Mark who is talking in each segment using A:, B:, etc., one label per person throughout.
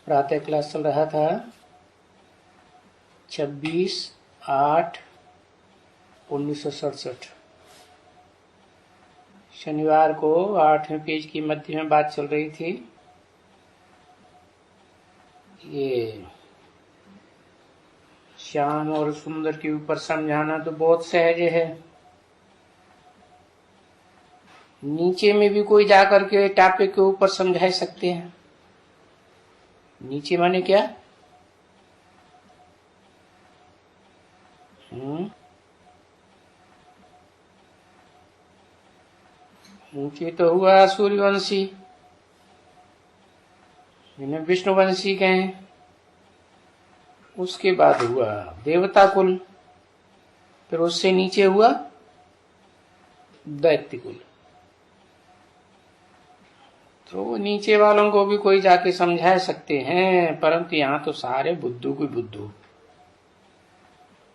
A: प्रातः क्लास चल रहा था 26/8/1967। शनिवार को 8वें पेज की मध्य में बात चल रही थी। ये श्याम और सुंदर के ऊपर समझाना तो बहुत सहज है। नीचे में भी कोई जाकर के टॉपिक के ऊपर समझा सकते हैं। नीचे माने क्या? ऊंचे तो हुआ सूर्यवंशी, जिन्हें विष्णुवंशी कहें। उसके बाद हुआ देवता कुल, फिर उससे नीचे हुआ दैत्य कुल। तो नीचे वालों को भी कोई जाके समझा सकते हैं, परंतु यहाँ तो सारे बुद्धू को बुद्धू।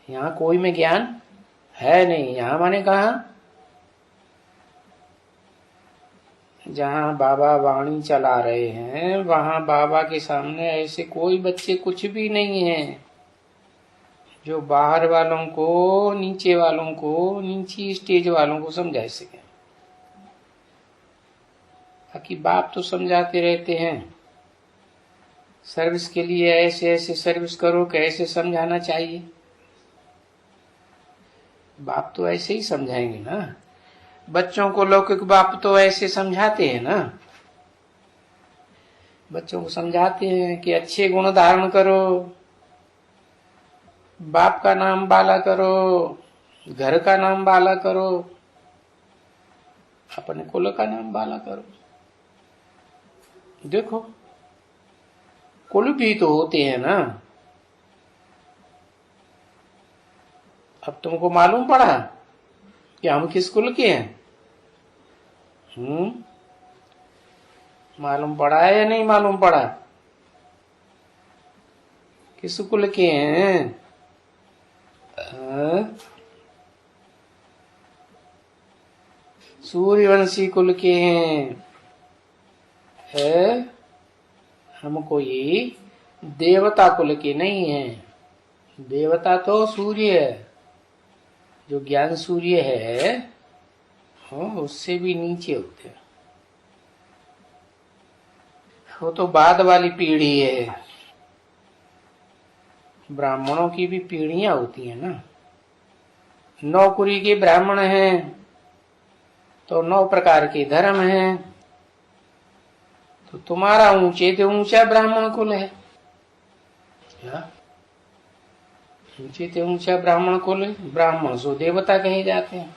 A: यहाँ कोई में ज्ञान है नहीं। यहाँ माने कहा जहाँ बाबा वाणी चला रहे हैं, वहां बाबा के सामने ऐसे कोई बच्चे कुछ भी नहीं है जो बाहर वालों को, नीचे वालों को, नीची स्टेज वालों को समझा सके। बाकी बाप तो समझाते रहते हैं, सर्विस के लिए ऐसे ऐसे सर्विस करो, कैसे समझाना चाहिए। बाप तो ऐसे ही समझाएंगे ना। बच्चों को लौकिक बाप तो ऐसे समझाते हैं ना। बच्चों को समझाते हैं कि अच्छे गुण धारण करो, बाप का नाम बाला करो, घर का नाम बाला करो, अपने कुल का नाम बाला करो। देखो, कुल भी तो होते हैं ना। अब तुमको मालूम पड़ा कि हम किस कुल के हैं? मालूम पड़ा है या नहीं मालूम पड़ा? किस कुल के हैं? सूर्यवंशी कुल के हैं। हम कोई देवता कुल के नहीं है। देवता तो सूर्य है, जो ज्ञान सूर्य है, उससे भी नीचे होते हैं। वो तो बाद वाली पीढ़ी है। ब्राह्मणों की भी पीढ़ियां होती है ना। 9 कुरी के ब्राह्मण हैं तो 9 प्रकार के धर्म हैं। तो तुम्हारा ऊंचे से ऊंचा ब्राह्मण कुल है। ऊंचे से ऊंचा ब्राह्मण कुल, ब्राह्मण सो देवता कहे जाते हैं।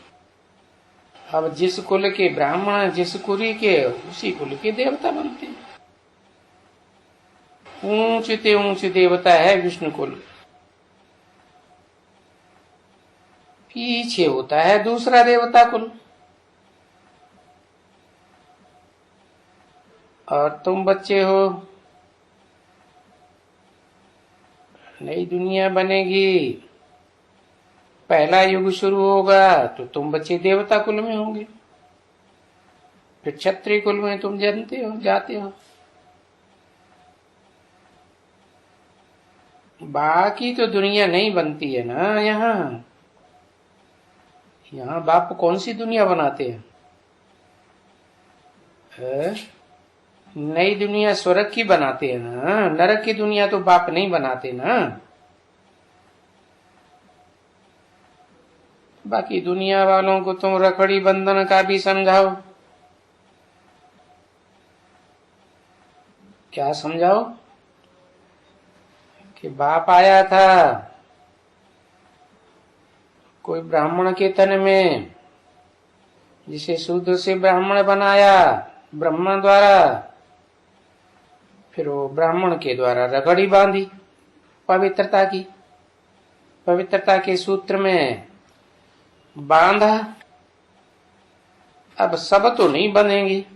A: अब जिस कुल के ब्राह्मण, जिस कुरी के, उसी कुल के देवता बनते हैं। ऊंचे से ऊंचे देवता है विष्णु कुल। पीछे होता है दूसरा देवता कुल। और तुम बच्चे हो, नई दुनिया बनेगी, पहला युग शुरू होगा तो तुम बच्चे देवता कुल में होंगे। फिर क्षत्रिय कुल में तुम जानते हो, जाते हो। बाकी तो दुनिया नहीं बनती है ना। यहाँ बाप कौन सी दुनिया बनाते हैं? नई दुनिया स्वर्ग की बनाते हैं ना। नरक की दुनिया तो बाप नहीं बनाते ना। बाकी दुनिया वालों को तुम रखड़ी बंधन का भी समझाओ। क्या समझाओ? कि बाप आया था कोई ब्राह्मण के तन में, जिसे शूद्र से ब्राह्मण बनाया ब्रह्मा द्वारा। फिर वो ब्राह्मण के द्वारा रगड़ी बांधी पवित्रता की, पवित्रता के सूत्र में बांधा। अब सब तो नहीं बनेंगी।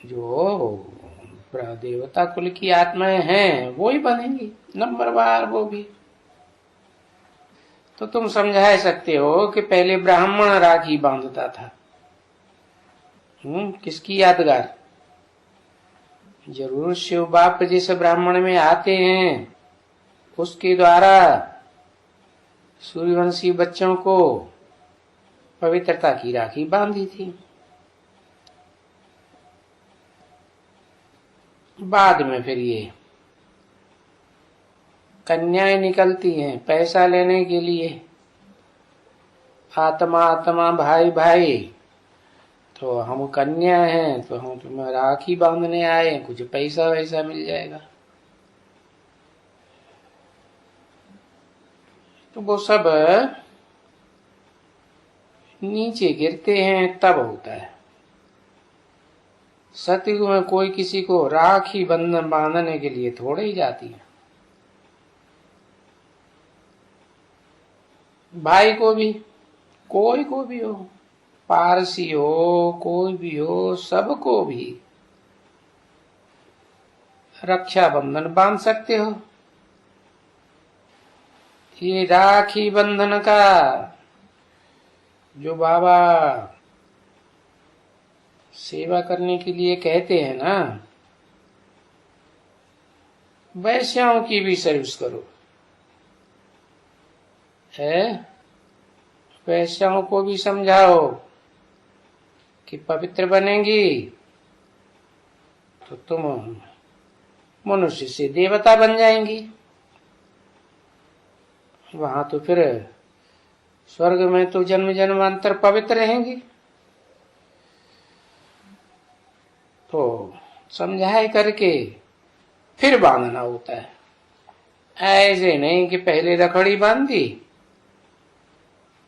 A: जो देवता कुल की आत्माएं हैं वो ही बनेंगी नंबरवार, वो भी। तो तुम समझा सकते हो कि पहले ब्राह्मण राखी बांधता था। किसकी यादगार? जरूर शिव बाप जिस ब्राह्मण में आते हैं उसके द्वारा सूर्यवंशी बच्चों को पवित्रता की राखी बांधी थी। बाद में फिर ये कन्याएं निकलती हैं पैसा लेने के लिए, आत्मा आत्मा भाई भाई, तो हम कन्या हैं तो हम तुम्हें राखी बांधने आए, कुछ पैसा वैसा मिल जाएगा। तो वो सब नीचे गिरते हैं तब होता है। सतयुग में कोई किसी को राखी बंधन बांधने के लिए थोड़े ही जाती है। भाई को भी, कोई को भी हो, पारसी हो, कोई भी हो, सबको भी रक्षा बंधन बांध सकते हो। ये राखी बंधन का जो बाबा सेवा करने के लिए कहते हैं ना, वैश्याओं की भी सर्विस करो, है वैश्याओं को भी समझाओ कि पवित्र बनेंगी तो तुम मनुष्य से देवता बन जाएंगी, वहां तो फिर स्वर्ग में तो जन्म जन्मांतर पवित्र रहेंगी। तो समझाए करके फिर बांधना होता है, ऐसे नहीं कि पहले रखड़ी बांधी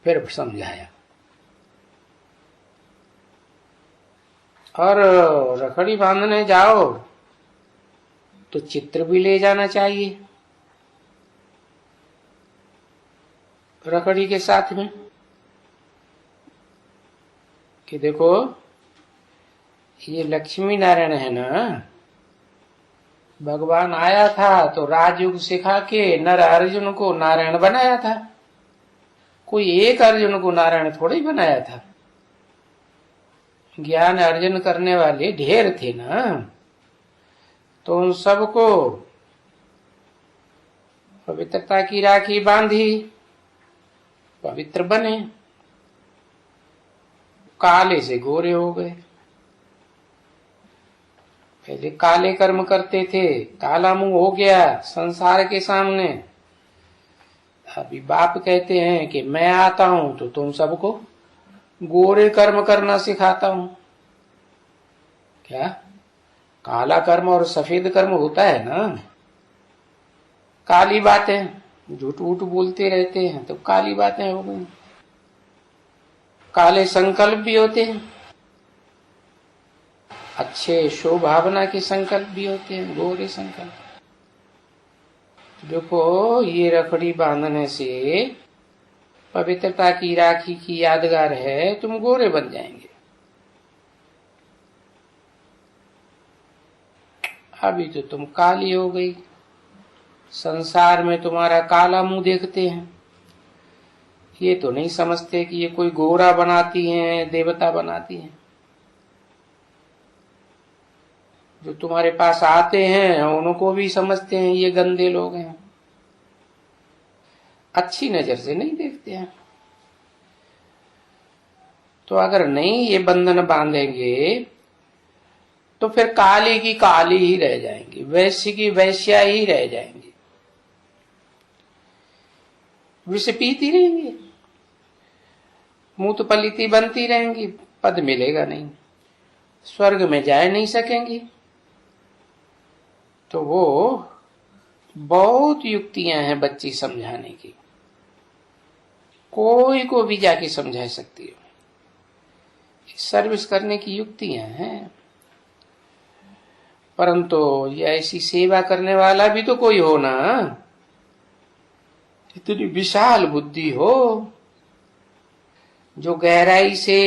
A: फिर समझाया। और रखड़ी बांधने जाओ तो चित्र भी ले जाना चाहिए रखड़ी के साथ में, कि देखो ये लक्ष्मी नारायण है ना, भगवान आया था तो राजयोग सिखा के नर अर्जुन को नारायण बनाया था। कोई एक अर्जुन को नारायण थोड़ा ही बनाया था, ज्ञान अर्जन करने वाले ढेर थे ना, तो उन सबको पवित्रता की राखी बांधी, पवित्र बने, काले से गोरे हो गए। पहले काले कर्म करते थे, काला मुंह हो गया संसार के सामने। अभी बाप कहते हैं कि मैं आता हूं तो तुम सबको गोरे कर्म करना सिखाता हूं। क्या काला कर्म और सफेद कर्म होता है ना, काली बातें झूठ वूठ बोलते रहते हैं तो काली बातें हो गई। काले संकल्प भी होते हैं, अच्छे शोभावना के संकल्प भी होते हैं, गोरे संकल्प। देखो ये रखड़ी बांधने से पवित्रता की राखी की यादगार है, तुम गोरे बन जाएंगे। अभी तो तुम काली हो गई, संसार में तुम्हारा काला मुंह देखते हैं, ये तो नहीं समझते कि ये कोई गोरा बनाती हैं, देवता बनाती हैं। जो तुम्हारे पास आते हैं उनको भी समझते हैं ये गंदे लोग हैं, अच्छी नजर से नहीं देखते हैं। तो अगर नहीं ये बंधन बांधेंगे तो फिर काली की काली ही रह जाएंगी, वैश्य की वैश्या ही रह जाएंगी, विष पीती रहेंगी, मूत पलीती बनती रहेंगी, पद मिलेगा नहीं, स्वर्ग में जा नहीं सकेंगी। तो वो बहुत युक्तियां हैं बच्ची समझाने की, कोई को भी जाके समझा सकती हो, सर्विस करने की युक्तियां हैं। परंतु ये ऐसी सेवा करने वाला भी तो कोई हो ना, इतनी विशाल बुद्धि हो, जो गहराई से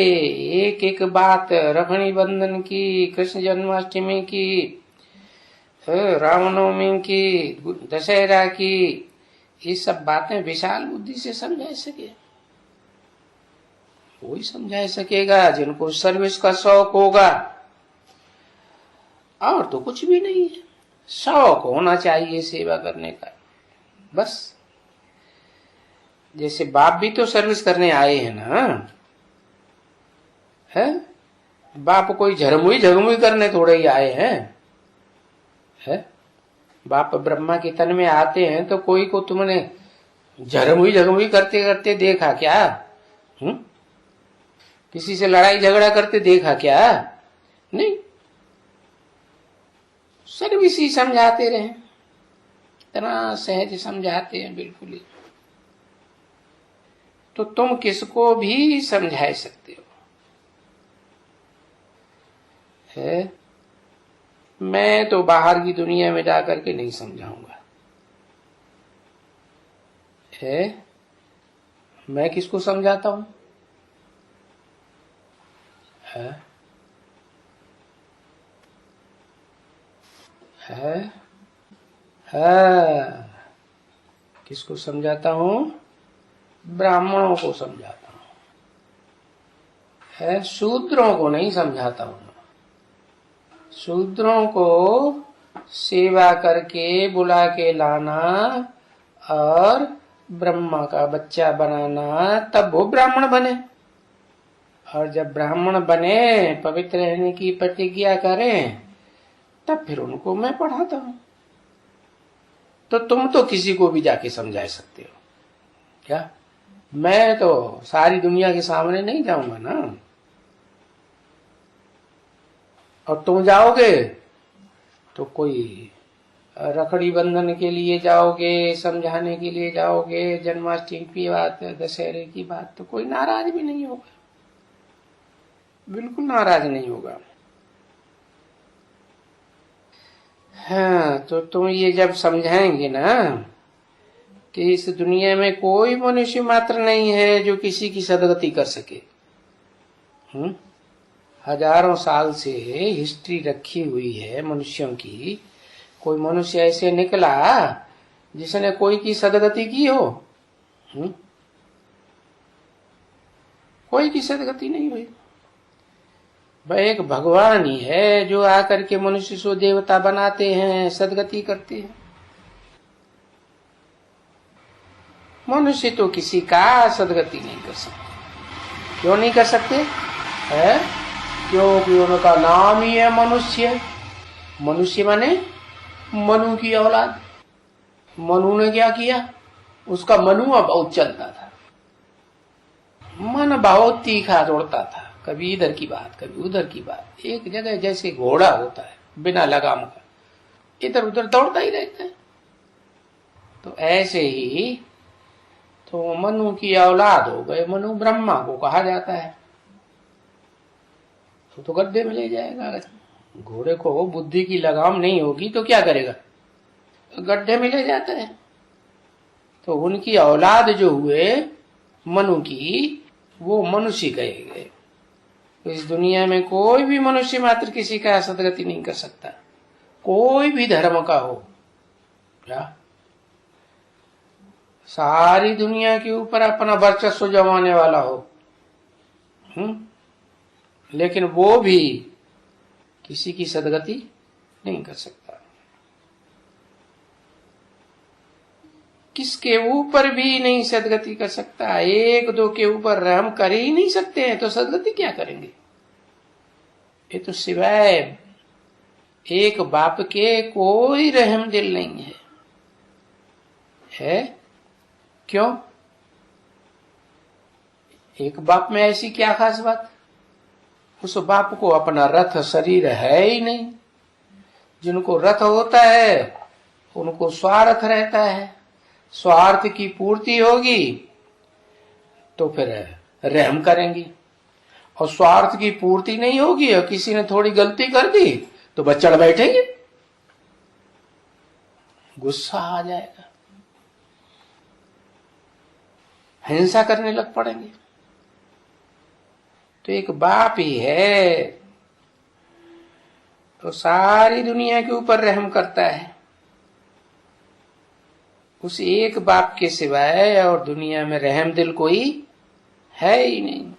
A: एक एक बात रखड़ी बंधन की, कृष्ण जन्माष्टमी की, रामनवमी की, दशहरा की, ये सब बातें विशाल बुद्धि से समझा सके। वही समझा सकेगा जिनको सर्विस का शौक होगा। और तो कुछ भी नहीं है। शौक होना चाहिए सेवा करने का, बस। जैसे बाप भी तो सर्विस करने आए हैं ना, है? बाप कोई झरमुई झगमुई करने थोड़े ही आए हैं, है? बाप ब्रह्मा के तन में आते हैं तो कोई को तुमने झरमुई झगमुई करते करते देखा क्या? किसी से लड़ाई झगड़ा करते देखा क्या? नहीं। सर्विस ही समझाते रहे, इतना सहज समझाते हैं, बिल्कुल ही। तो तुम किसको भी समझा सकते हो, है? मैं तो बाहर की दुनिया में जाकर के नहीं समझाऊंगा, है? मैं किसको समझाता हूं, है? किसको समझाता हूं? ब्राह्मणों को समझाता हूं, है? शूद्रों को नहीं समझाता हूं। शूद्रों को सेवा करके बुला के लाना और ब्रह्मा का बच्चा बनाना, तब वो ब्राह्मण बने। और जब ब्राह्मण बने, पवित्र रहने की प्रतिज्ञा करें, तब फिर उनको मैं पढ़ाता हूं। तो तुम तो किसी को भी जाके समझा सकते हो क्या? मैं तो सारी दुनिया के सामने नहीं जाऊंगा ना। और तुम जाओगे तो कोई रखड़ी बंधन के लिए जाओगे, समझाने के लिए जाओगे, जन्माष्टमी की बात, दशहरे की बात, तो कोई नाराज भी नहीं होगा, बिल्कुल नाराज नहीं होगा। हाँ, तो तुम ये जब समझाएंगे ना कि इस दुनिया में कोई मनुष्य मात्र नहीं है जो किसी की सदगति कर सके। हजारों साल से हिस्ट्री रखी हुई है मनुष्यों की, कोई मनुष्य ऐसे निकला जिसने कोई की सदगति की हो? कोई की सदगति नहीं हुई। भाई एक भगवान ही है जो आकर के मनुष्य को देवता बनाते हैं, सदगति करते हैं। मनुष्य तो किसी का सदगति नहीं कर सकते। क्यों नहीं कर सकते? है क्योंकि उनका नाम ही है मनुष्य। मनुष्य माने मनु की औलाद। मनु ने क्या किया? उसका मनुआ बहुत चलता था, मन बहुत तीखा दौड़ता था, कभी इधर की बात कभी उधर की बात, एक जगह जैसे घोड़ा होता है बिना लगाम का, इधर उधर दौड़ता ही रहता है। तो ऐसे ही तो मनु की औलाद हो गए, मनु ब्रह्मा को कहा जाता है। तो गड्ढे में ले जाएगा। घोड़े को बुद्धि की लगाम नहीं होगी तो क्या करेगा? गड्ढे में ले जाता है। तो उनकी औलाद जो हुए मनु की, वो मनुष्य कहे गए। तो इस दुनिया में कोई भी मनुष्य मात्र किसी का सदगति नहीं कर सकता, कोई भी धर्म का हो क्या? सारी दुनिया के ऊपर अपना वर्चस्व जमाने वाला हो, लेकिन वो भी किसी की सदगति नहीं कर सकता। किसके ऊपर भी नहीं सदगति कर सकता। एक दो के ऊपर रहम कर ही नहीं सकते हैं तो सदगति क्या करेंगे? ये तो सिवाय एक बाप के कोई रहम दिल नहीं है? क्यों? एक बाप में ऐसी क्या खास बात? उस बाप को अपना रथ शरीर है ही नहीं। जिनको रथ होता है उनको स्वार्थ रहता है। स्वार्थ की पूर्ति होगी तो फिर रहम करेंगी, और स्वार्थ की पूर्ति नहीं होगी और किसी ने थोड़ी गलती कर दी तो बस चढ़ बैठेंगे, गुस्सा आ जाएगा, हिंसा करने लग पड़ेंगे। तो एक बाप ही है तो सारी दुनिया के ऊपर रहम करता है। उस एक बाप के सिवाय और दुनिया में रहम दिल कोई है ही नहीं।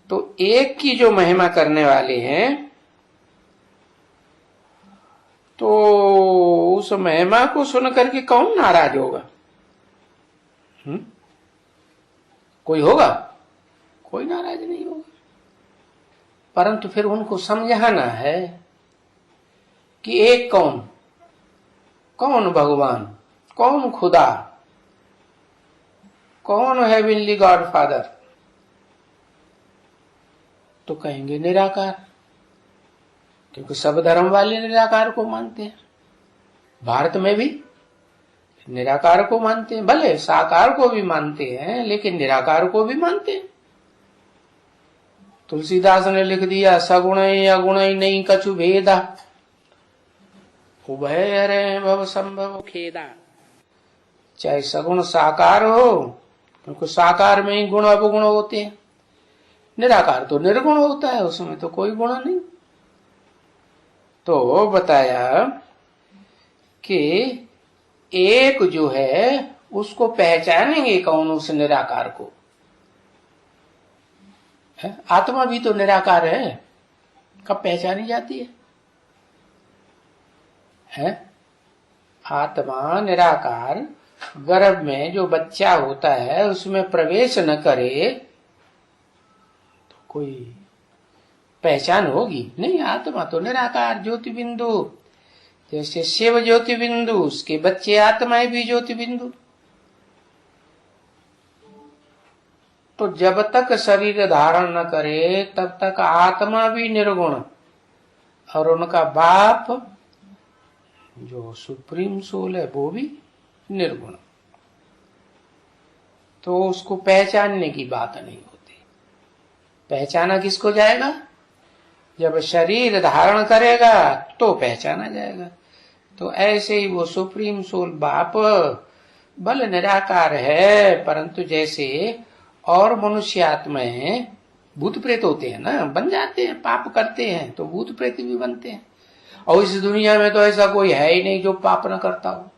A: तो एक की जो महिमा करने वाले हैं उस महिमा को सुन करके कौन नाराज होगा? कोई होगा? कोई नाराज नहीं होगा। परंतु फिर उनको समझाना है कि एक कौन, कौन भगवान, कौन खुदा, कौन हेवनली गॉड फादर? तो कहेंगे निराकार, क्योंकि सब धर्म वाले निराकार को मानते हैं। भारत में भी निराकार को मानते हैं, भले साकार को भी मानते हैं लेकिन निराकार को भी मानते हैं। तुलसीदास ने लिख दिया, सगुण अगुण नहीं कछु भेदा, उभय हरे भव संभव खेदा। चाहे सगुण साकार हो, क्योंकि साकार में ही गुण अवगुण होते हैं। निराकार तो निर्गुण होता है, उसमें तो कोई गुण नहीं। तो बताया कि एक जो है उसको पहचानेंगे कौन? उस निराकार को। आत्मा भी तो निराकार है, कब पहचानी जाती है? आत्मा निराकार गर्भ में जो बच्चा होता है उसमें प्रवेश न करे तो कोई पहचान होगी नहीं। आत्मा तो निराकार ज्योति बिंदु, जैसे शिव ज्योति बिंदु, उसके बच्चे आत्माएं भी ज्योति बिंदु। तो जब तक शरीर धारण न करे तब तक आत्मा भी निर्गुण, और उनका बाप जो सुप्रीम सोल है वो भी निर्गुण। तो उसको पहचानने की बात नहीं होती। पहचाना किसको जाएगा? जब शरीर धारण करेगा तो पहचाना जाएगा। तो ऐसे ही वो सुप्रीम सोल बाप बल निराकार है, परंतु जैसे और मनुष्य आत्माएं भूत प्रेत होते हैं ना, बन जाते हैं, पाप करते हैं तो भूत प्रेत भी बनते हैं। और इस दुनिया में तो ऐसा कोई है ही नहीं जो पाप न करता हो।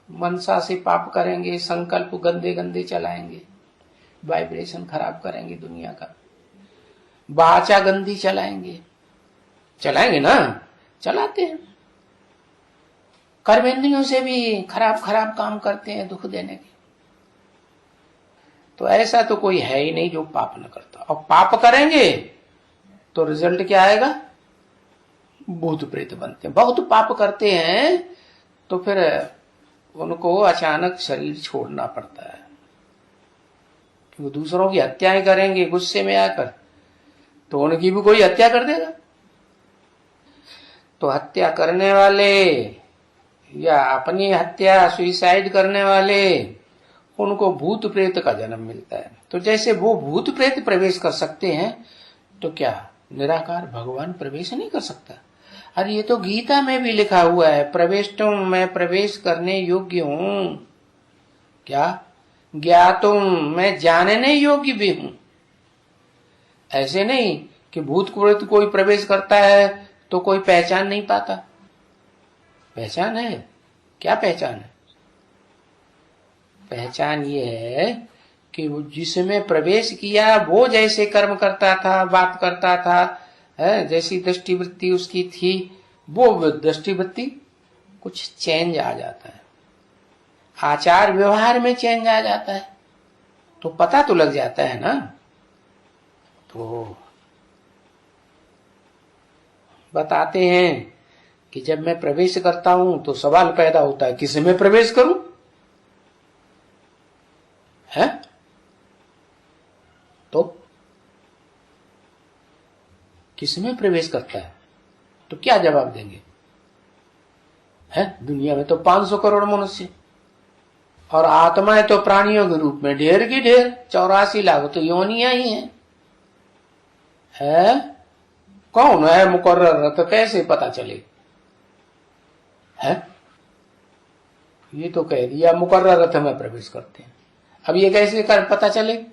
A: मनसा से पाप करेंगे, संकल्प गंदे गंदे चलाएंगे, वाइब्रेशन खराब करेंगे दुनिया का, वाचा गंदी चलाएंगे, चलाएंगे ना, चलाते हैं। कर्मेंद्रियों से भी खराब खराब काम करते हैं दुख देने के। तो ऐसा तो कोई है ही नहीं जो पाप न करता। और पाप करेंगे तो रिजल्ट क्या आएगा? भूत प्रेत बनते हैं। बहुत पाप करते हैं तो फिर उनको अचानक शरीर छोड़ना पड़ता है, क्योंकि दूसरों की हत्याएं करेंगे गुस्से में आकर, तो उनकी भी कोई हत्या कर देगा। तो हत्या करने वाले या अपनी हत्या सुइसाइड करने वाले, उनको भूत प्रेत का जन्म मिलता है। तो जैसे वो भूत प्रेत प्रवेश कर सकते हैं, तो क्या निराकार भगवान प्रवेश नहीं कर सकता? अरे ये तो गीता में भी लिखा हुआ है, प्रवेष्टुम, मैं प्रवेश करने योग्य हूं। क्या? ज्ञातुम, मैं जानने योग्य भी हूं। ऐसे नहीं कि भूत प्रेत कोई प्रवेश करता है तो कोई पहचान नहीं पाता। पहचान है। क्या पहचान है? पहचान ये है कि जिसमें प्रवेश किया वो जैसे कर्म करता था, बात करता था, जैसी दृष्टिवृत्ति उसकी थी, वो दृष्टिवृत्ति कुछ चेंज आ जाता है, आचार व्यवहार में चेंज आ जाता है, तो पता तो लग जाता है ना। तो बताते हैं कि जब मैं प्रवेश करता हूं तो सवाल पैदा होता है, किस में प्रवेश करूं? है तो किस में प्रवेश करता है? तो क्या जवाब देंगे? है दुनिया में तो 500 करोड़ मनुष्य, और आत्माएं तो प्राणियों के रूप में ढेर की ढेर, 84 लाख तो योनियां ही हैं। है कौन है मुकर्रर? तो कैसे पता चले? है ये तो कह दिया मुकर्रर रथ में प्रवेश करते हैं। अब ये कैसे कर पता चले?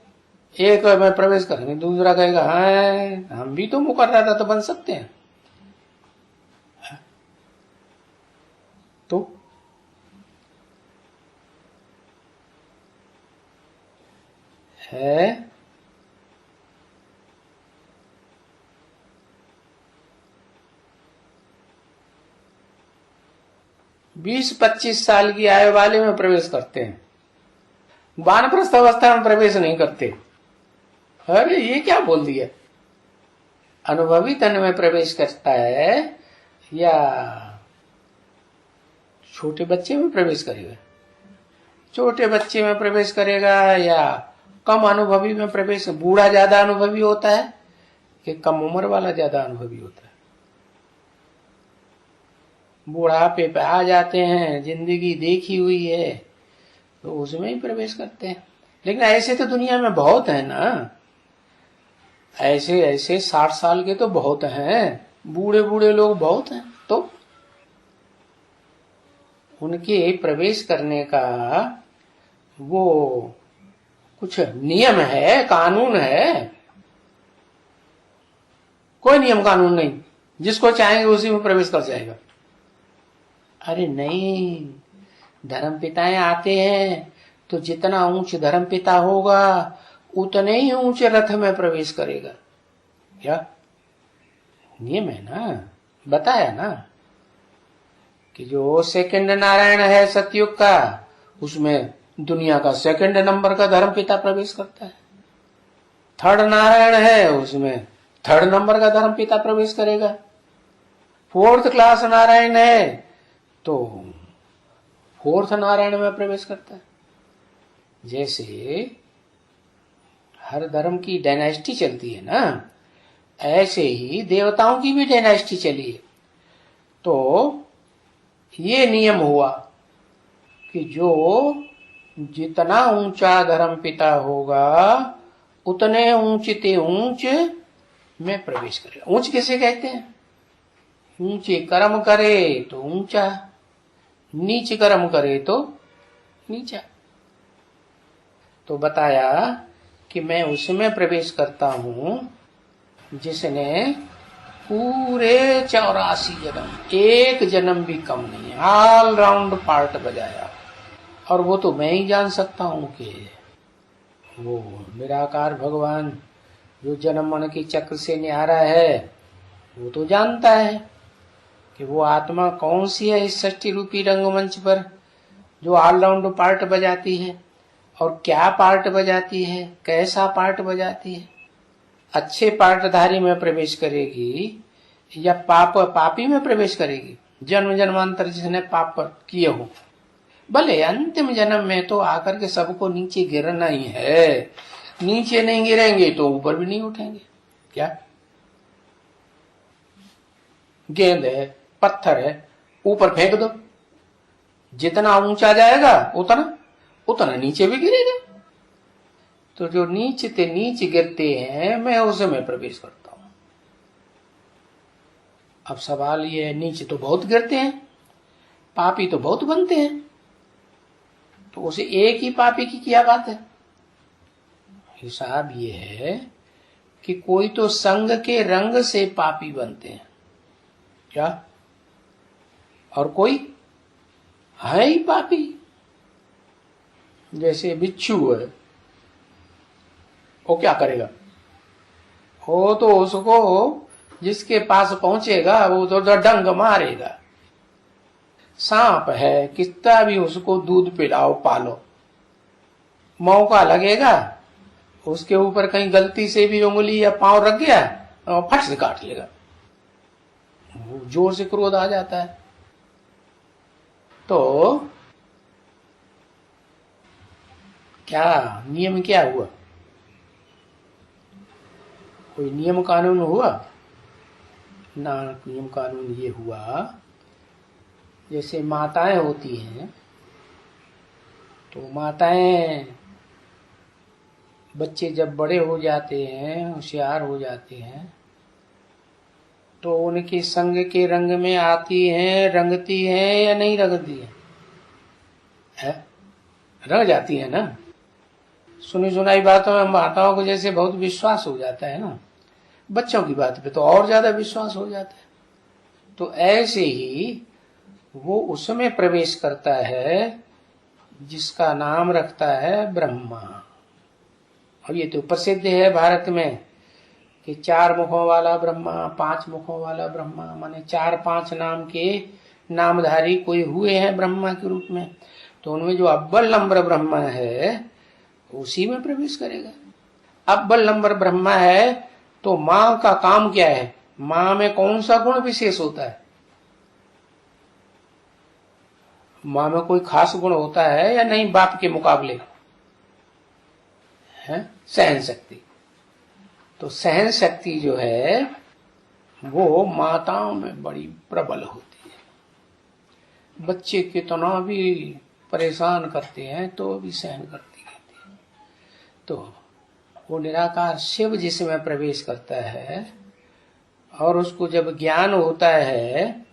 A: एक में प्रवेश करेंगे, दूसरा कहेगा हाँ हम भी तो मुकर्रर रथ बन सकते हैं। तो है 20-25 साल की आयु वाले में प्रवेश करते हैं, वानप्रस्थ अवस्था में प्रवेश नहीं करते। अरे ये क्या बोल दिया? अनुभवी तन में प्रवेश करता है या छोटे बच्चे में प्रवेश करेगा? छोटे बच्चे में प्रवेश करेगा या कम अनुभवी में प्रवेश? बूढ़ा ज्यादा अनुभवी होता है कि कम उम्र वाला ज्यादा अनुभवी होता है? बुढ़ापे पे आ जाते हैं, जिंदगी देखी हुई है तो उसमें ही प्रवेश करते हैं। लेकिन ऐसे तो दुनिया में बहुत है ना, ऐसे ऐसे 60 साल के तो बहुत हैं, बूढ़े बूढ़े लोग बहुत हैं। तो उनके प्रवेश करने का वो कुछ नियम है, कानून है? कोई नियम कानून नहीं, जिसको चाहेंगे उसी में प्रवेश कर जाएगा। अरे नहीं, धर्म पिताएं आते हैं तो जितना ऊंच धर्म पिता होगा उतने ही ऊंचे रथ में प्रवेश करेगा। क्या नियम है ना, बताया ना कि जो सेकंड नारायण है सतयुग का, उसमें दुनिया का सेकंड नंबर का धर्म पिता प्रवेश करता है। थर्ड नारायण है, उसमें थर्ड नंबर का धर्म पिता प्रवेश करेगा। फोर्थ क्लास नारायण है तो फोर्थ नारायण में प्रवेश करता है। जैसे हर धर्म की डायनेस्टी चलती है ना, ऐसे ही देवताओं की भी डायनेस्टी चली है। तो ये नियम हुआ कि जो जितना ऊंचा धर्म पिता होगा उतने ऊंचते ऊंच में प्रवेश करेगा। ऊंच किसे कहते हैं? ऊंचे कर्म करे तो ऊंचा, नीच कर्म करे तो नीचा। तो बताया कि मैं उसमें प्रवेश करता हूं जिसने पूरे 84 जन्म, एक जन्म भी कम नहीं, ऑल राउंड पार्ट बजाया। और वो तो मैं ही जान सकता हूं कि वो निराकार भगवान जो जन्म मन के चक्र से न्यारा है, वो तो जानता है कि वो आत्मा कौन सी है इस सृष्टि रूपी रंगमंच पर जो ऑलराउंड पार्ट बजाती है, और क्या पार्ट बजाती है, कैसा पार्ट बजाती है। अच्छे पार्टधारी में प्रवेश करेगी या पापी में प्रवेश करेगी? जन्म जन्मांतर जिसने पाप किए हो, भले अंतिम जन्म में तो आकर के सबको नीचे गिरना ही है, नीचे नहीं गिरेंगे तो ऊपर भी नहीं उठेंगे। क्या गेंद है, पत्थर है, ऊपर फेंक दो, जितना ऊंचा जाएगा उतना उतना नीचे भी गिरेगा। तो जो नीचे नीचे गिरते हैं मैं उसमें प्रवेश करता हूं। अब सवाल ये है, नीचे तो बहुत गिरते हैं, पापी तो बहुत बनते हैं, तो उसे एक ही पापी की क्या बात है? हिसाब ये है कि कोई तो संग के रंग से पापी बनते हैं क्या, और कोई है ही पापी। जैसे बिच्छू है, वो क्या करेगा? वो तो उसको जिसके पास पहुंचेगा वो तो डंग मारेगा। सांप है, कितना भी उसको दूध पिलाओ पालो, मौका लगेगा उसके ऊपर कहीं गलती से भी उंगली या पांव रख गया और फट से काट लेगा, जोर से क्रोध आ जाता है। तो क्या नियम क्या हुआ? कोई नियम कानून हुआ ना? नियम कानून ये हुआ, जैसे माताएं होती हैं तो माताएं बच्चे जब बड़े हो जाते हैं, होशियार हो जाते हैं, तो उनके संग के रंग में आती हैं, रंगती हैं या नहीं रंगती है? रंग जाती है ना। सुनी सुनाई बातों में माताओं को जैसे बहुत विश्वास हो जाता है ना, बच्चों की बात पे तो और ज्यादा विश्वास हो जाता है। तो ऐसे ही वो उसमें प्रवेश करता है जिसका नाम रखता है ब्रह्मा। और ये तो प्रसिद्ध है भारत में कि 4 मुखों वाला ब्रह्मा, 5 मुखों वाला ब्रह्मा, माने 4-5 नाम के नामधारी कोई हुए हैं ब्रह्मा के रूप में, तो उनमें जो अव्वल नंबर ब्रह्मा है उसी में प्रवेश करेगा। अव्वल नंबर ब्रह्मा है तो माँ का काम क्या है? माँ में कौन सा गुण विशेष होता है? माँ में कोई खास गुण होता है या नहीं बाप के मुकाबले? है सहन शक्ति। तो सहन शक्ति जो है वो माताओं में बड़ी प्रबल होती है। बच्चे कितना भी परेशान करते हैं तो भी सहन करती रहती है। तो वो निराकार शिव जिसमें प्रवेश करता है और उसको जब ज्ञान होता है,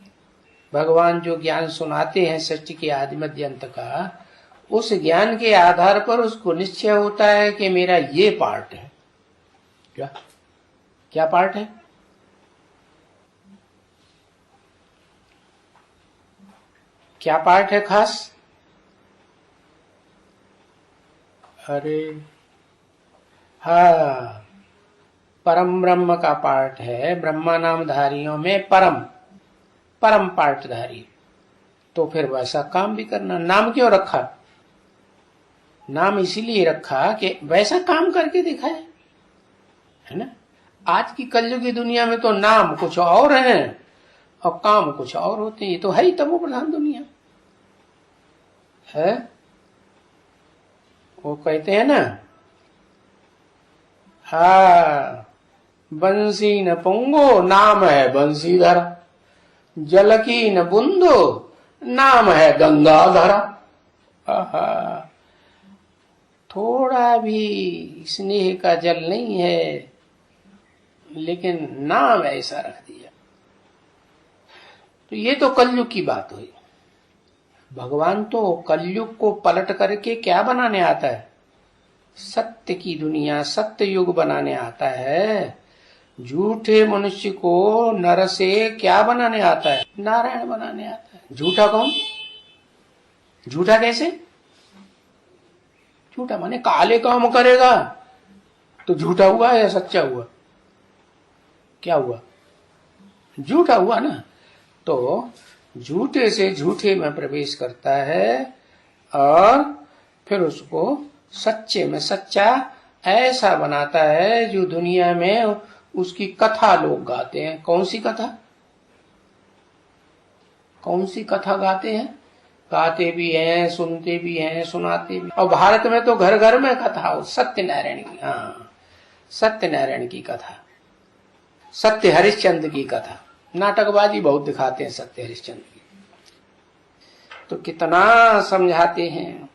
A: भगवान जो ज्ञान सुनाते हैं सृष्टि के आदि मध्य अंत का, उस ज्ञान के आधार पर उसको निश्चय होता है कि मेरा ये पार्ट है। क्या क्या पार्ट है? क्या पार्ट है खास? अरे हाँ, परम ब्रह्म का पार्ट है। ब्रह्मा नामधारियों में परम पार्टधारी। तो फिर वैसा काम भी करना। नाम क्यों रखा? नाम इसीलिए रखा कि वैसा काम करके दिखाए, है ना। आज की कलयुगी दुनिया में तो नाम कुछ और है और काम कुछ और होते हैं। ये तो है ही तमो प्रधान दुनिया है। वो कहते हैं ना, हाँ, बंसी न पुंगो नाम है बंसीधर, जल की न बूंदो नाम है गंगाधरा। थोड़ा भी स्नेह का जल नहीं है, लेकिन नाम ऐसा रख दिया। तो ये तो कलयुग की बात हुई। भगवान तो कलयुग को पलट करके क्या बनाने आता है? सत्य की दुनिया, सत्य युग बनाने आता है। झूठे मनुष्य को नर से क्या बनाने आता है? नारायण बनाने आता है। झूठा कौन? झूठा कैसे? झूठा माने काले काम करेगा तो झूठा हुआ या सच्चा हुआ? क्या हुआ? झूठा हुआ ना। तो झूठे से झूठे में प्रवेश करता है और फिर उसको सच्चे में सच्चा ऐसा बनाता है जो दुनिया में उसकी कथा लोग गाते हैं। कौन सी कथा? कौन सी कथा गाते हैं? गाते भी हैं, सुनते भी हैं, सुनाते भी। और भारत में तो घर घर में कथा हो सत्यनारायण की। हाँ, सत्यनारायण की कथा, सत्य हरिश्चंद्र की कथा। नाटकबाजी बहुत दिखाते हैं सत्य हरिश्चंद्र की। तो कितना समझाते हैं।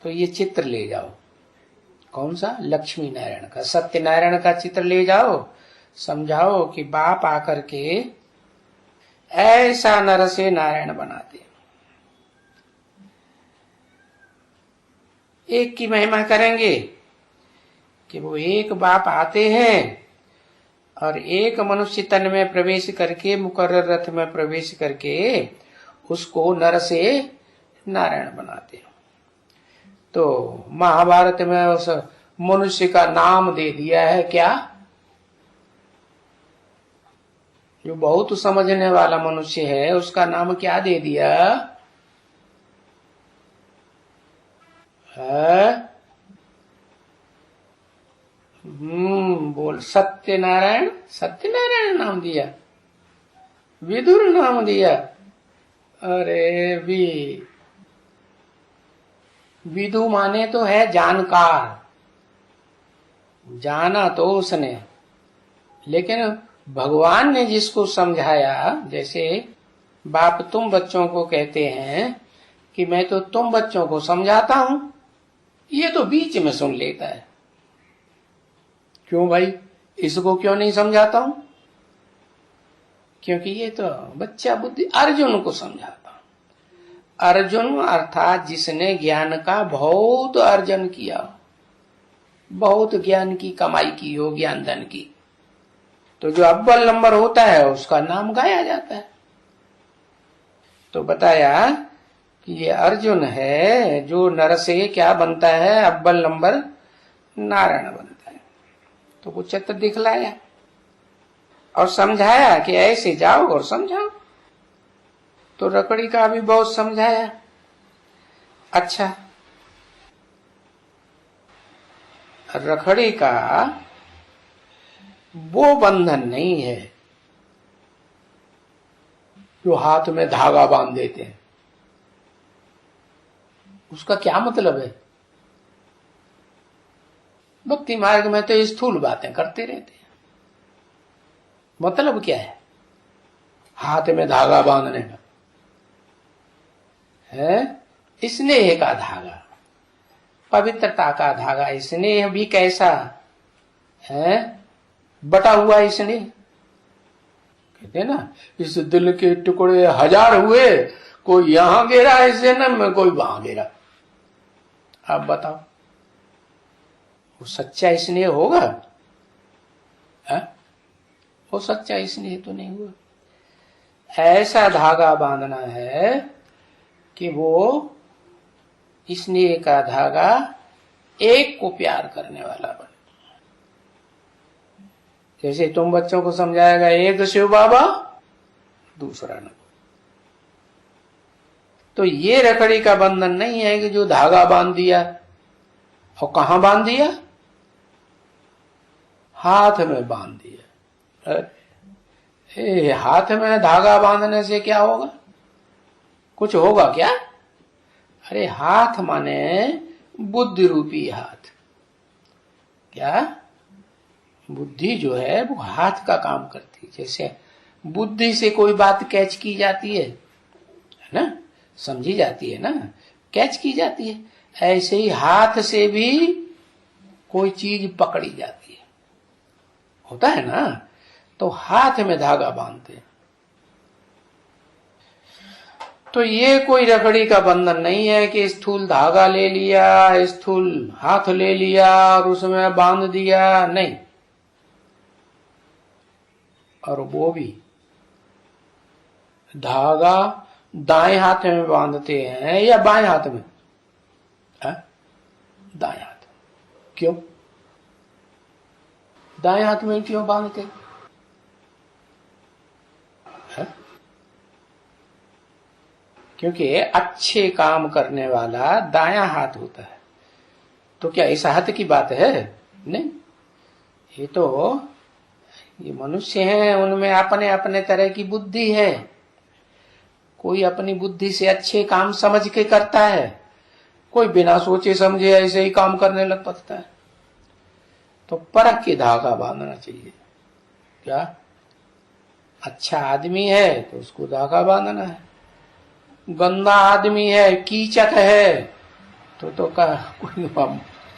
A: तो ये चित्र ले जाओ। कौन सा? लक्ष्मी नारायण का, सत्यनारायण का चित्र ले जाओ। समझाओ कि बाप आकर के ऐसा नर से नारायण बनाते। एक की महिमा करेंगे कि वो एक बाप आते हैं और एक मनुष्य तन में प्रवेश करके, मुकर्रर रथ में प्रवेश करके उसको नर से नारायण बनाते। तो महाभारत में उस मनुष्य का नाम दे दिया है क्या? जो बहुत समझने वाला मनुष्य है उसका नाम क्या दे दिया है? बोल। सत्यनारायण, सत्यनारायण नाम दिया। विदुर नाम दिया। अरे विदु माने तो है जानकार, जाना तो उसने। लेकिन भगवान ने जिसको समझाया, जैसे बाप तुम बच्चों को कहते हैं कि मैं तो तुम बच्चों को समझाता हूं, ये तो बीच में सुन लेता है। क्यों भाई, इसको क्यों नहीं समझाता हूं? क्योंकि ये तो बच्चा बुद्धि। अर्जुन को समझाता हूं। अर्जुन अर्थात जिसने ज्ञान का बहुत अर्जन किया, बहुत ज्ञान की कमाई की हो, ज्ञान धन की, तो जो अव्वल नंबर होता है उसका नाम गाया जाता है। तो बताया कि ये अर्जुन है जो नर से क्या बनता है? अव्वल नंबर नारायण बनता है। तो वो चित्र दिखलाया। और समझाया कि ऐसे जाओ और समझाओ। तो रकड़ी का भी बहुत समझाया। अच्छा, रखड़ी का वो बंधन नहीं है जो हाथ में धागा बांध देते हैं। उसका क्या मतलब है? भक्ति मार्ग में तो स्थूल बातें करते रहते हैं। मतलब क्या है हाथ में धागा बांधने का? है स्नेह का धागा, पवित्रता का धागा। स्नेह भी कैसा है? बटा हुआ स्नेह। कहते हैं ना, इस दिल के टुकड़े हजार हुए, कोई यहां गिरा इस जन्म में, कोई वहां गिरा। आप बताओ, वो सच्चा स्नेह होगा? है? वो सच्चा स्नेह तो नहीं हुआ। ऐसा धागा बांधना है कि वो स्नेह का धागा एक को प्यार करने वाला बने। जैसे तुम बच्चों को समझाएगा एक शिव बाबा, दूसरा न। तो ये रखड़ी का बंधन नहीं है कि जो धागा बांध दिया। और कहां बांध दिया? हाथ में बांध दिया। हाथ में धागा बांधने से क्या होगा? कुछ होगा क्या? अरे हाथ माने बुद्धि रूपी हाथ। क्या? बुद्धि जो है वो हाथ का काम करती है। जैसे बुद्धि से कोई बात कैच की जाती है ना, समझी जाती है ना, कैच की जाती है, ऐसे ही हाथ से भी कोई चीज पकड़ी जाती है। होता है ना? तो हाथ में धागा बांधते हैं। तो ये कोई रखड़ी का बंधन नहीं है कि स्थूल धागा ले लिया, स्थूल हाथ ले लिया और उसमें बांध दिया, नहीं। और वो भी धागा दाएं हाथ में बांधते हैं या बाएं हाथ में? दाएं हाथ। क्यों दाएं हाथ में क्यों बांधते हैं? क्योंकि अच्छे काम करने वाला दायां हाथ होता है। तो क्या इस हाथ की बात है? नहीं। ये तो ये मनुष्य हैं, उनमें अपने अपने तरह की बुद्धि है। कोई अपनी बुद्धि से अच्छे काम समझ के करता है, कोई बिना सोचे समझे ऐसे ही काम करने लग पड़ता है। तो परख के धागा बांधना चाहिए। क्या अच्छा आदमी है तो उसको धागा बांधना है, गंदा आदमी है, कीचक है, तो कोई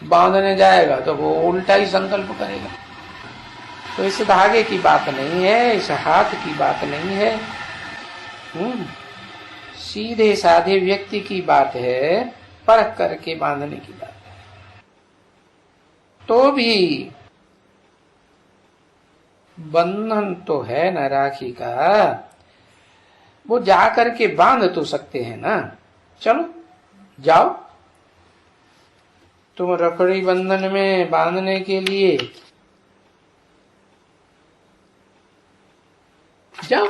A: बांधने जाएगा तो वो उल्टा ही संकल्प करेगा। तो इस धागे की बात नहीं है, इस हाथ की बात नहीं है। सीधे साधे व्यक्ति की बात है, परख करके बांधने की बात है। तो भी बंधन तो है ना राखी का, वो जा करके बांध तो सकते हैं ना। चलो जाओ, तुम रखड़ी बंधन में बांधने के लिए जाओ।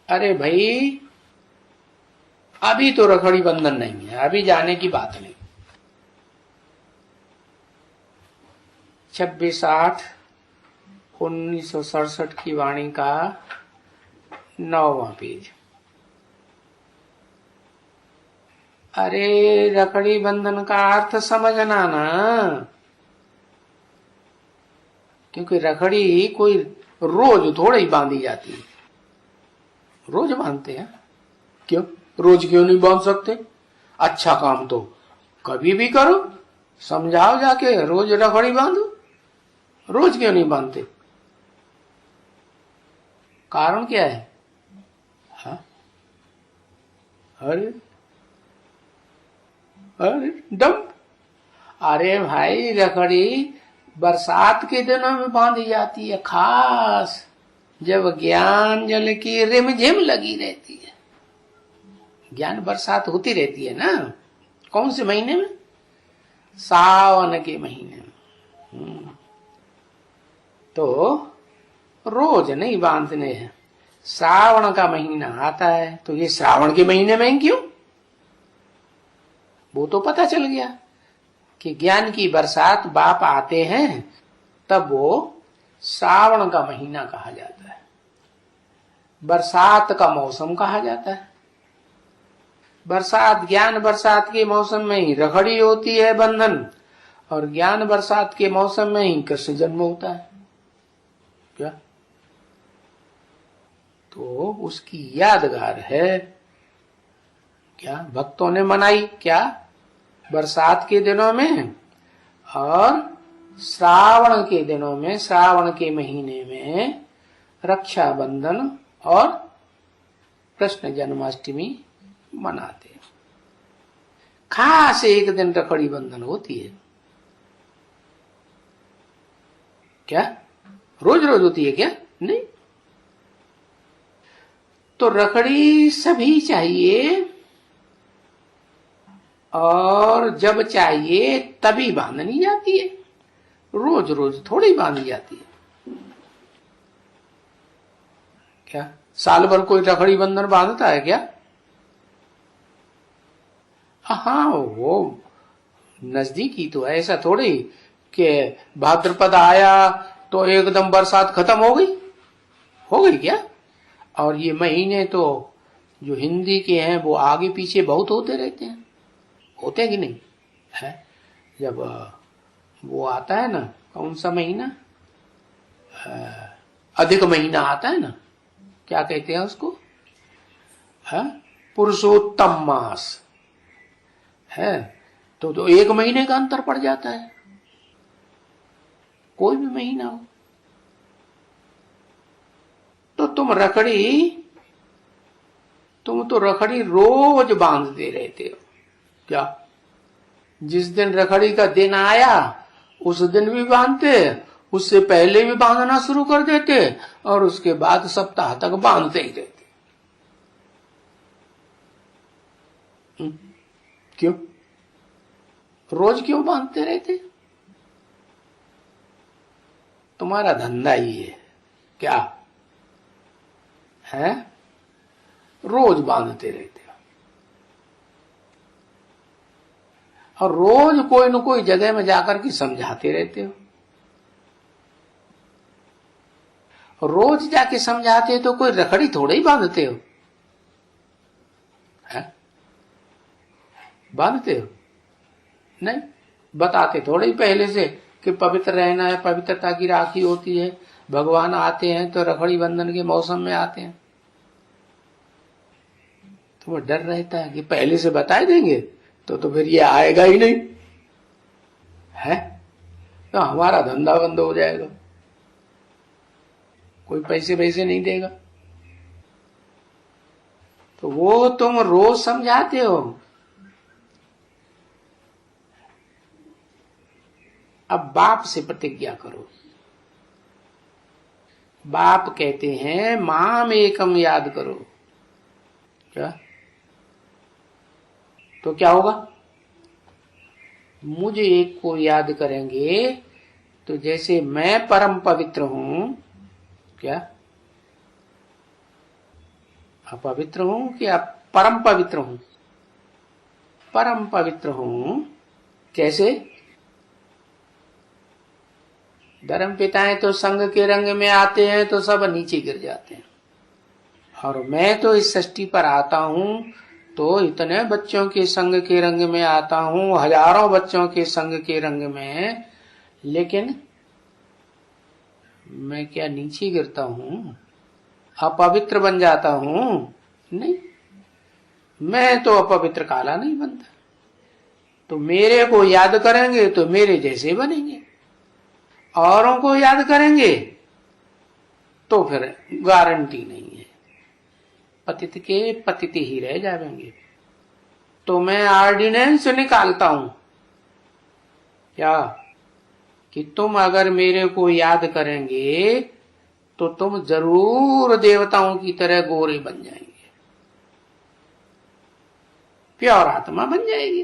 A: अरे भाई अभी तो रखड़ी बंधन नहीं है, अभी जाने की बात नहीं। 26/8/1967 की वाणी का 9वां पेज। अरे रखड़ी बंधन का अर्थ समझना ना, क्योंकि रखड़ी कोई रोज थोड़ा ही बांधी जाती है। रोज बांधते हैं? क्यों रोज क्यों नहीं बांध सकते? अच्छा काम तो कभी भी करो, समझाओ जाके रोज रखड़ी बांधो। रोज क्यों नहीं बांधते? कारण क्या है? हाँ? अरे दम। अरे भाई रखड़ी बरसात के दिनों में बांधी जाती है, खास जब ज्ञान जल की रिमझिम लगी रहती है। ज्ञान बरसात होती रहती है ना। कौन से महीने में? सावन के महीने में। तो रोज नहीं बांधने हैं। श्रावण का महीना आता है तो ये श्रावण के महीने में क्यों, वो तो पता चल गया कि ज्ञान की बरसात बाप आते हैं, तब वो श्रावण का महीना कहा जाता है, बरसात का मौसम कहा जाता है। बरसात, ज्ञान बरसात के मौसम में ही रखड़ी होती है बंधन, और ज्ञान बरसात के मौसम में ही कृष्ण जन्म होता है। क्या? तो उसकी यादगार है। क्या भक्तों ने मनाई? क्या बरसात के दिनों में और श्रावण के दिनों में, श्रावण के महीने में रक्षाबंधन और कृष्ण जन्माष्टमी मनाते हैं। खास एक दिन रखड़ी बंधन होती है। क्या रोज रोज होती है? क्या नहीं। तो रखड़ी सभी चाहिए, और जब चाहिए तभी बांधनी जाती है, रोज रोज थोड़ी बांधी जाती है। क्या साल भर कोई रखड़ी बंधन बांधता है क्या? हाँ, वो नजदीकी तो है, ऐसा थोड़ी कि भाद्रपद आया तो एकदम बरसात खत्म हो गई। हो गई क्या? और ये महीने तो जो हिंदी के हैं वो आगे पीछे बहुत होते रहते हैं, होते हैं कि नहीं है? जब वो आता है ना, कौन सा महीना, अधिक महीना आता है ना, क्या कहते हैं उसको, है पुरुषोत्तम मास है, तो एक महीने का अंतर पड़ जाता है, कोई भी महीना हो। तो तुम तो रखड़ी रोज बांधते रहते हो। क्या जिस दिन रखड़ी का दिन आया उस दिन भी बांधते, उससे पहले भी बांधना शुरू कर देते, और उसके बाद सप्ताह तक बांधते ही रहते। क्यों? रोज क्यों बांधते रहते? तुम्हारा धंधा ही है। क्या है? रोज बांधते रहते हो, और रोज कोई न कोई जगह में जाकर के समझाते रहते हो। रोज जाके समझाते हो तो कोई रखड़ी थोड़ा ही बांधते हो, है? बांधते हो नहीं, बताते थोड़े ही पहले से कि पवित्र रहना है, पवित्रता की राखी होती है, भगवान आते हैं तो रखड़ी बंधन के मौसम में आते हैं। तो वो डर रहता है कि पहले से बता देंगे तो फिर ये आएगा ही नहीं, है? तो हमारा धंधा बंद हो जाएगा, कोई पैसे वैसे नहीं देगा। तो वो तुम रोज समझाते हो। अब बाप से प्रतिज्ञा करो। बाप कहते हैं माम एकम याद करो। क्या? तो क्या होगा? मुझे एक को याद करेंगे तो जैसे मैं परम पवित्र हूं, क्या अपवित्र हूं कि परम पवित्र हूं? परम पवित्र हूं। कैसे? धर्म पिताएं तो संग के रंग में आते हैं तो सब नीचे गिर जाते हैं, और मैं तो इस सृष्टि पर आता हूं तो इतने बच्चों के संग के रंग में आता हूं, हजारों बच्चों के संग के रंग में, लेकिन मैं क्या नीचे गिरता हूं, अपवित्र बन जाता हूं? नहीं, मैं तो अपवित्र काला नहीं बनता। तो मेरे को याद करेंगे तो मेरे जैसे बनेंगे, औरों को याद करेंगे तो फिर गारंटी नहीं है, पतित के पतित ही रह जाएंगे। तो मैं ऑर्डिनेंस निकालता हूं, क्या कि तुम अगर मेरे को याद करेंगे तो तुम जरूर देवताओं की तरह गोरे बन जाएंगे, प्योर आत्मा बन जाएगी,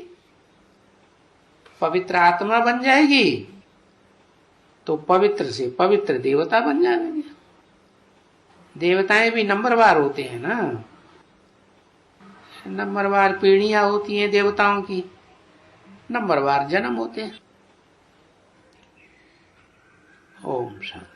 A: पवित्र आत्मा बन जाएगी, तो पवित्र से पवित्र देवता बन जाएंगे। देवताएं भी नंबरवार होते हैं ना, नंबरवार पीढ़ियां होती हैं देवताओं की, नंबरवार जन्म होते हैं। ओम शांति।